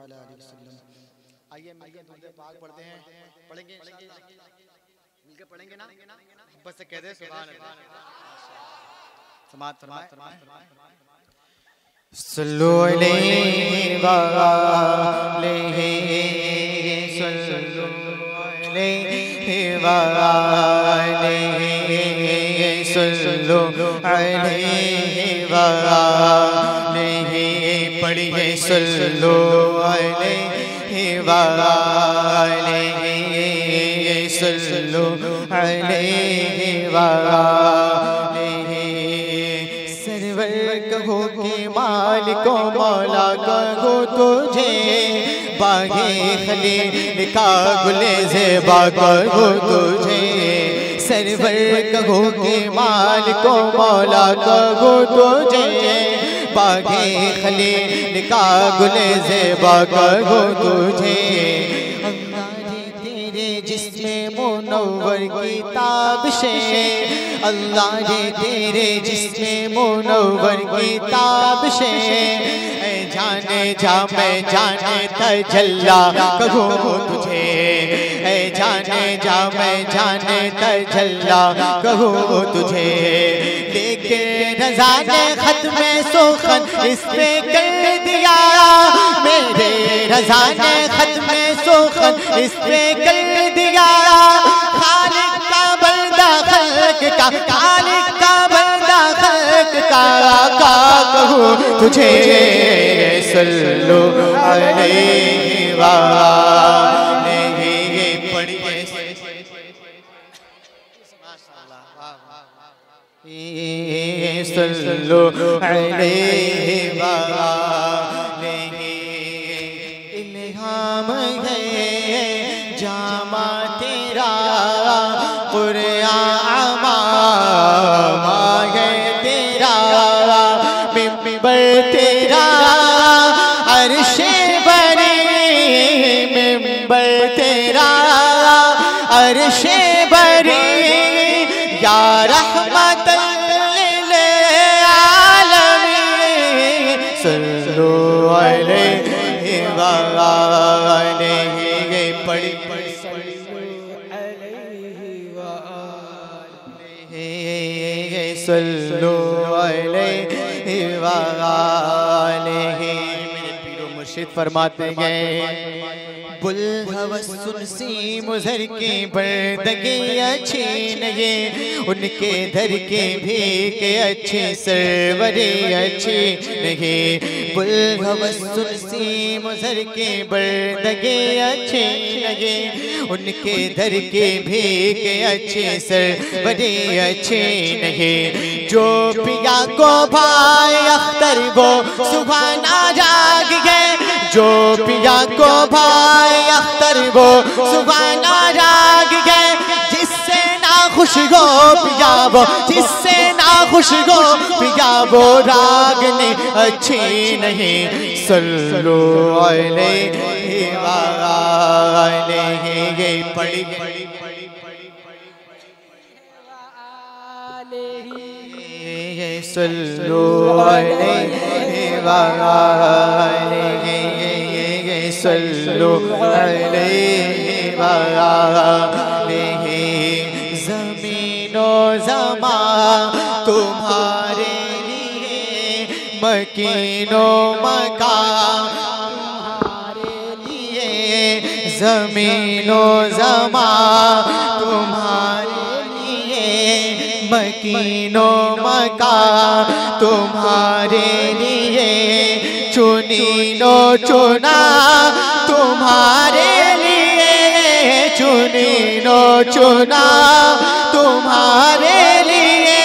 तआला अलैहि वसल्लम। आइए मिलकर दुरूद पाक पढ़ते हैं। पढ़ेंगे मिलकर पढ़ेंगे ना, बस से कहते हैं सुभान अल्लाह। समाअत फरमाए। सल्लु अलैहि व आलिहि सल्लु अलैहि व आलिहि सल्लु अलैहि व आलिहि। पढ़िए सल्लु अलैहि व आलिहि सल्लु अलैहि व आलिहि। सरवर कहो के मालिको मौला कहो तुझे, बागे खलील का गुले ज़ेबा कहो तुझे। सरवर कहो के मालिको मौला कहो तुझे, बागे खलील का गुले ज़ेबा कहो तुझे। जिसमें मुनव्वर की ताबिशे, अल्लाह रे तेरे जिसमें मुनव्वर की ताबिशे। जाने जा मैं जाने तजल्ला कहूँ तुझे, जाने जा मैं जाने तजल्ला कहूँ तुझे। लेके रज़ा ने ख़त्म सुखन इस पे कर दिया, मेरे रज़ा ने ख़त्म सुखन इस पे कर दिया। खालिक का बंदा खल्क का, खालिक का बंदा खल्क का कहूँ तुझे। सल्लु अलैहि व आलिहि। पढ़िए सल्लु अलैहि व आलिहि। इल्हाम है जामा तेरा कुरआन है तेरा, मिंबर तेरा अर्शे बरी, मिंबर तेरा अर्शे बरी। या रहमतल लिल आलमीन सल्लु अलैहि व आलिहि। पढ़ी सल्लु अलैहि व आलिहि। मेरे पीरो मुर्शिद फरमाते हैं, बुल हवस सुनसी मुज़र की बर्दगी अच्छी नहीं, उनके दर के भी के अच्छे सरवरे अच्छी नहीं। बुल हवस सुनसी मुज़र की बर्दगी अच्छी नहीं, उनके दर के भी के अच्छे सरवरे अच्छे नहीं। जो पिया को भाई अख्तर वो सुबह ना जाग गए, जो पिया को भाई अख्तर वो सुबह ना जाग गए। जिससे ना खुश हो पिया वो, जिससे ना खुश हो पिया वो रागनी अच्छी नहीं। सल्लु अलैहि व आलिहि। पढ़ी सल्लु अलैहि व आलिहि सल्लु अलैहि व आलिहि। ज़मीनो ज़मा तुम्हारे लिए, मकीनो मकान तुम्हारे लिए। ज़मीनो ज़मा तुम्हारे लिए, मकीनो मकान तुम्हारे लिए। चुनीनो चुना तुम्हारे लिए, चुनीनो चुना तुम्हारे लिए।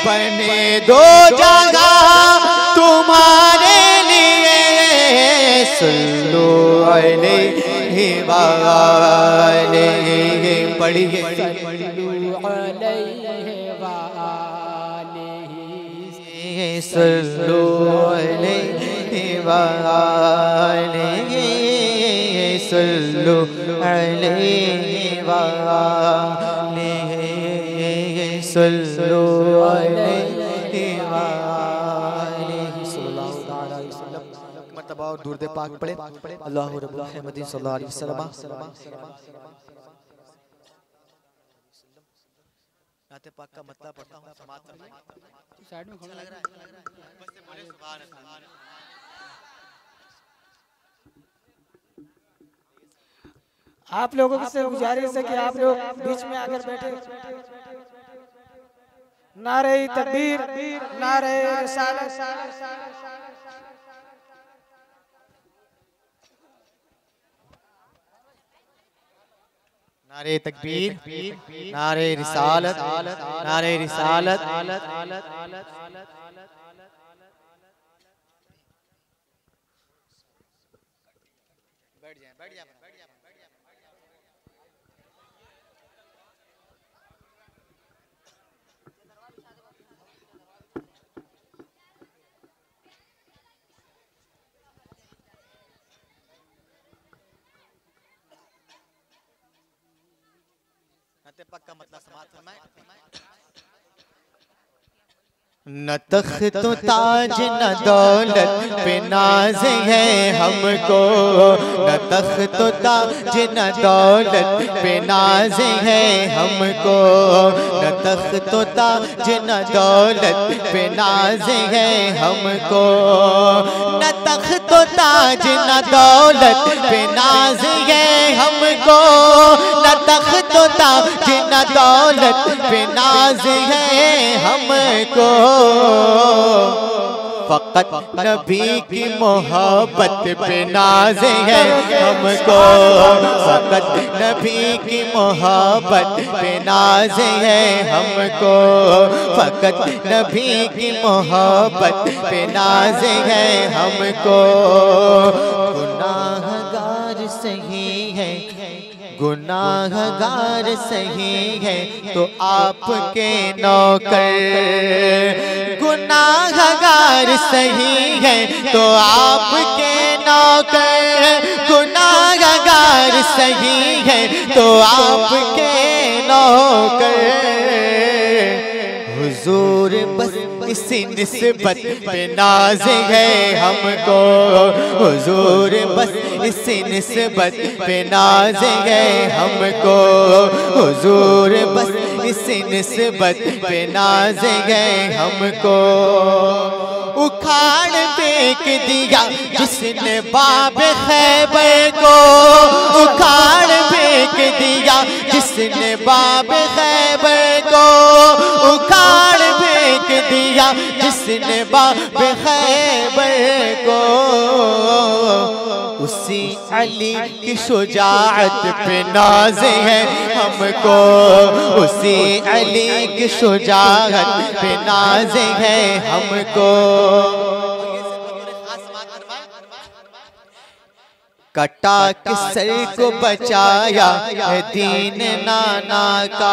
बने दो जगह तुम्हारे लिए। सल्लु अलैहि व आलिहि। पढ़िए सल्लु अलैहि व आलिहि सल्लु अलैहि व आलिहि सल्लु अलैहि व आलिहि सल्लल्लाहु अलैहि वसल्लम। मर्तबा और दुरूद पाक पढ़े। अल्लाहु रब्बुल मुहम्मद सल्लल्लाहु अलैहि वसल्लम। नाते पाक का मतलब पढ़ता हूं, समाअत फरमाएं। साइड में खड़ा लग रहा है, बस से बोले सुभान अल्लाह। आप लोगों से गुजारिश है कि आप लोग बीच में आकर बैठे। नारे तकबीर, नारे रिसालत, नारे तकबीर, नारे रिसालत, नारे रिसालत। बैठ जाए, बैठ जाए, बैठ जाए। पक्का मतलब समाअत फरमाएं। न तख्त तो ताज न दौलत पे नाज है हमको, न तख्त तो ताज न दौलत पे नाज है हमको, न तख्त तो ताज न दौलत पे नाज है हमको, न तख्त तो ताज न दौलत पे नाज है हमको, न तख्त तो ताज न दौलत पे नाज है हमको, फकत नबी की मोहब्बत पे नाज है हमको, फकत नबी की मोहब्बत पे नाज है हमको, फकत नबी की मोहब्बत पे नाज है हमको। गुनाहगार सही है, गुनाहगार सही है तो आपके नौकर, गुनाहगार सही है तो आपके नौकर, गुनाहगार सही है तो आपके नौकर, हुजूर बस इसी निस्बत पे नाज है हमको, हुजूर बस इसी निस्बत पे नाज है हमको, हुजूर बस इसी निस्बत पे नाज है हमको। उखाड़ फेंक दिया जिसने बाब खैबर को, उखाड़ फेंक दिया जिसने बाब खैबर को, उखाड़ फेंक दिया जिसने बाब खैबर को, उसी अली की शुजाअत पे नाज है हमको, उसी अली की शुजाअत पे नाज है हमको। कटा के सर को बचाया है दीन नाना का,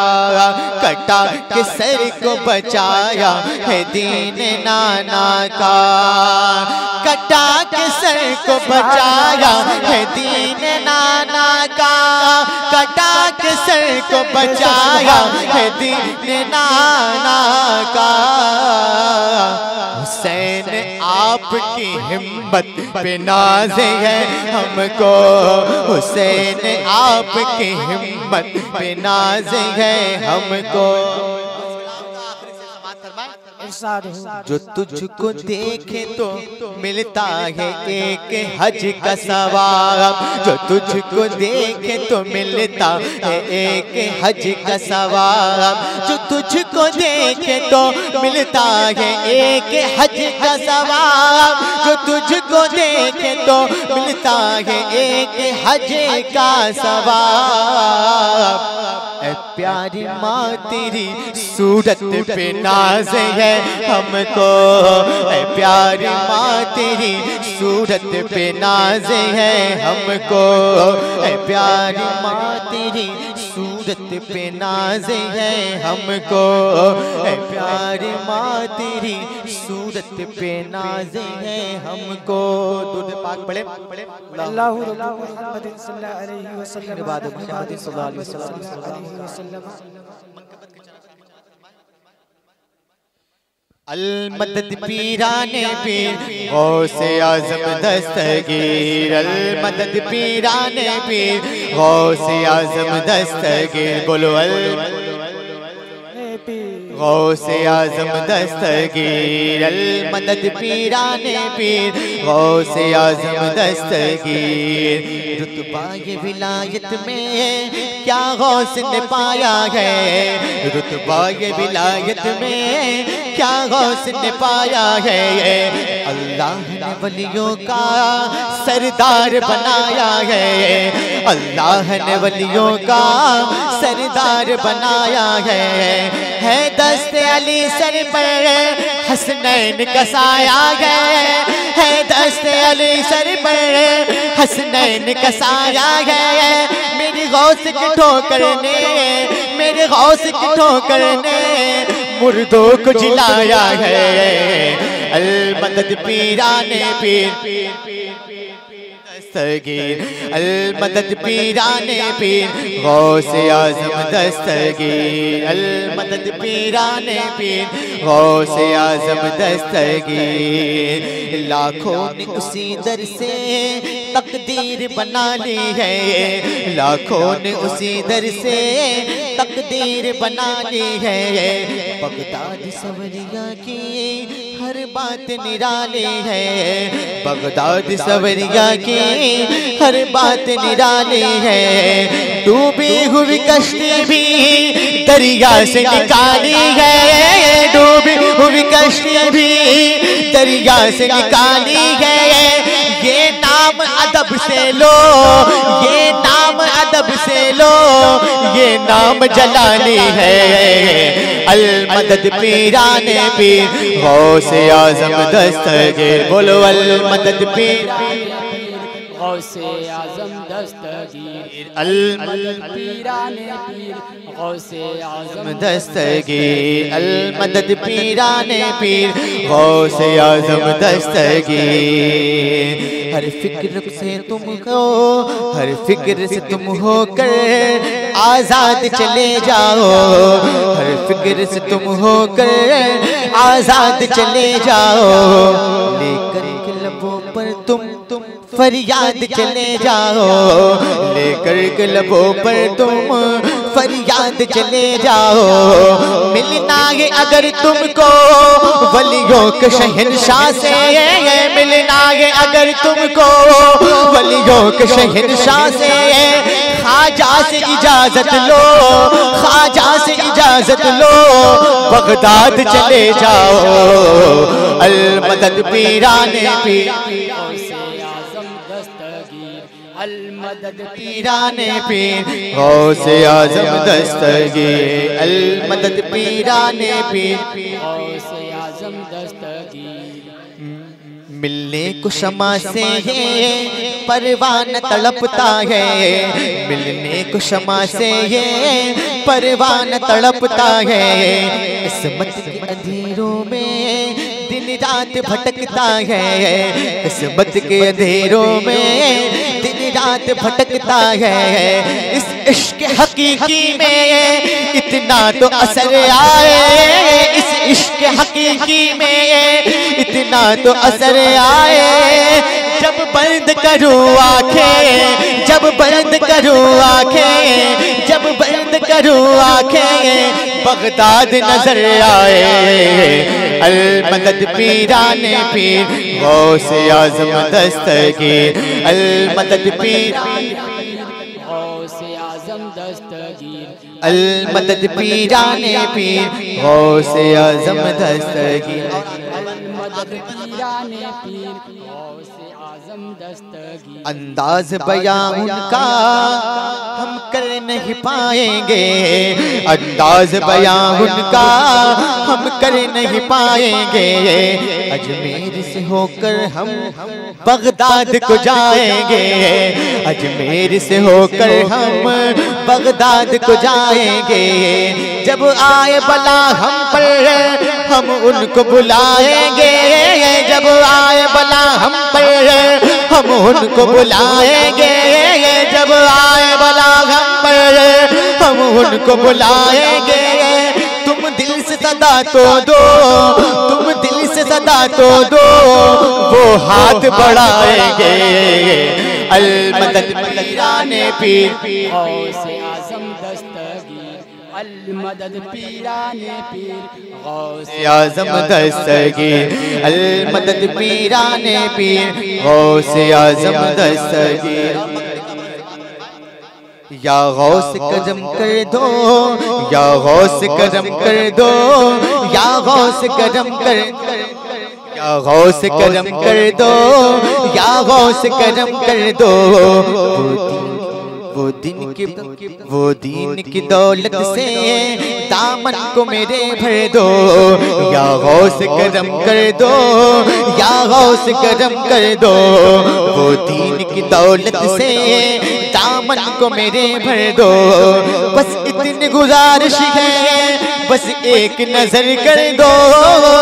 कटा के सर को बचाया है दीन नाना का, कटा के सर को बचाया है दीन नाना का, कटा के सर को बचाया है दीन नाना का। हुसैन आपकी हिम्मत पे नाज है हमको, हुसैन आपकी हिम्मत पे नाज है हमको। जो तुझको देखे तो मिलता है एक हज का सवाब, जो तुझको देखे तो मिलता है एक हज का सवाब, जो तुझको देखे तो मिलता है एक हज का सवाब, जो तुझको देखे तो मिलता है एक हज का सवाब। ऐ प्यारी माँ तेरी सूरत पे नाज है हमको, ऐ प्यारी माँ तेरी सूरत पे नाज है हमको, ऐ प्यारी माँ तेरी सूरत पे नाज है हमको, ऐ प्यारी माँ तेरी सूरत पे नाज है हमको। दुरूद पाक पढ़े। अल्लाहु मुहम्मद सल्लल्लाहु अलैहि वसल्लम, बाद मुहम्मद सल्लल्लाहु अलैहि वसल्लम। अल मदद पीराने पीर गौसे आज़म दस्तगीर। अल मदद पीराने पीर गौसे आज़म दस्तगीर। बोलो अल गौसे आज़म दस्तगीर। अल मदद पीराने पीर गौसे आज़म दस्तगीर। रुतबा ये विलायत में क्या गौस ने पाया है, रुतबा ये विलायत में क्या गौस ने पाया है। अल्लाह ने वलियों का सरदार बनाया है, अल्लाह ने वलियों का सरदार बनाया है दस्ते अली सर पर हसनैन कसाया है दस्ते अली सर पर हसनैन कसाया है। मेरी गौस की ठोकर ने, मेरे गौस की ठोकर ने मुर्दों को जिलाया है। अल मदद पीराने पीर दस्तगीर। अल मदद पीराने पीर गौसे आज़म दस्तगीर। अल मदद पीराने पीर गौसे आज़म दस्तगीर। लाखों ने उसी दर से तकदीर बना ली है, लाखों ने उसी दर से तकदीर बना ली है। बगदाद सवरिया की हर बात निराली है, बगदाद सवरिया की हर बात निराली है। डूबी हुई कश्ती भी दरिया से निकाली है, डूबी हुई कश्ती भी दरिया से निकाली है। ये नाम अदब से लो, ये नाम अदब से लो, ये नाम जलाली है। अल मदद पीराने पीर गौसे आज़म दस्तगीर। बोलो अल मदद पीराने गौसे आज़म दस्तगीर। अल मदद पीराने पीर गौसे आज़म दस्तगीर। अल मदद पीराने पीर गौसे आज़म दस्तगीर। हर फिक्र से तुमको, हर फिक्र से तुम होकर आजाद चले जाओ, हर फिक्र से तुम होकर आजाद चले जाओ। लेकर के लबों पर तुम फरियाद चले जाओ, लेकर के लबों पर तुम फरियाद चले जाओ। मिलना है अगर तुमको वलियों के शहंशाह से, मिलना है अगर तुमको वलियों के शहंशाह से। ख्वाजा से इजाजत लो, ख्वाजा से इजाजत लो, बगदाद चले जाओ। अल मदद पीराने पीर अल मदद पीराने पीर गौसे आज़म दस्तगीर। अल मदद पीराने पीर गौसे आज़म दस्तगीर। मिलने को शमा से ये परवान तड़पता है, मिलने को शमा से ये परवान तड़पता है। किस्मत के अंधेरों में दिन रात भटकता है, किस्मत के अंधेरों में दिन रात भटकता है। इस इश्क हकीकी में इतना तो असर आए, इस इश्क हकीकी में इतना तो असर आए। जब बंद करूँ आँखें, जब बंद करूँ आँखें, जब बंद करूँ आँखें, बगदाद नजर आए। अल मदद पीराने पीर गौसे आज़म दस्तगीर। अल मदद पीराने गौसे आज़म दस्तगीर। अल मदद पीराने पीर गौसे आज़म दस्तगीर। मदद पीराने पीर गौसे आज़म दस्तगीर। अंदाज बयां उनका हम कर नहीं पाएंगे, अंदाज बयां उनका हम कर नहीं पाएंगे। अजमेर से होकर हम बगदाद को जाएंगे, अजमेर से होकर हम बगदाद को जाएंगे। जब आए बला हम पर हम उनको बुलाएंगे, जब आए बला हम पर हम उनको बुलाएंगे, जब आए बला हम पर हम उनको बुलाएंगे। तुम दिल से सदा तो दो, तुम दिल से सदा तो दो, वो हाथ बढ़ाएंगे। अल मदद पीराने पीर, गौसे आज़म दस्तगीर, अल मदद पीराने पीर, गौसे आज़म दस्तगीर, अल मदद पीराने पीर, गौसे आज़म दस्तगीर। या गौस करम कर दो, या गौस करम कर दो, या गौस करम कर, या गौस करम कर दो, या गौस करम कर दो। वो दिन की दौलत से दामन को मेरे भर दो। या गौस करम कर दो, या गौस करम कर दो। वो दिन की दौलत से दामन को मेरे भर दो। बस इतनी गुजारिश है, बस एक नजर कर दो।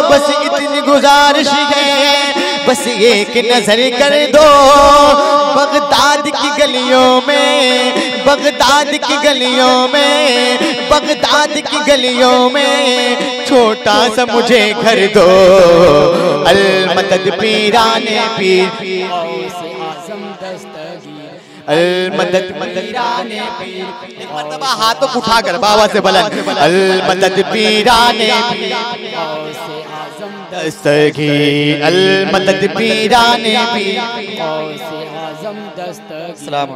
बस इतनी गुजारिश है, बस एक नजर कर दो। बगदाद की गलियों में, बगदाद की गलियों में, बगदाद की गलियों में छोटा सा मुझे घर दो। अल मदद पीराने पीर, गौसे आज़म दस्तगीर, अल मदद पीराने पीर। एक मर्तबा हाथों को उठाकर बाबा से बुलंद, अल मदद पीराने पीर, गौसे आज़म दस्तगीर, अल मदद पीराने पीर। गौसे आज़म दस्तगीर। सलाम।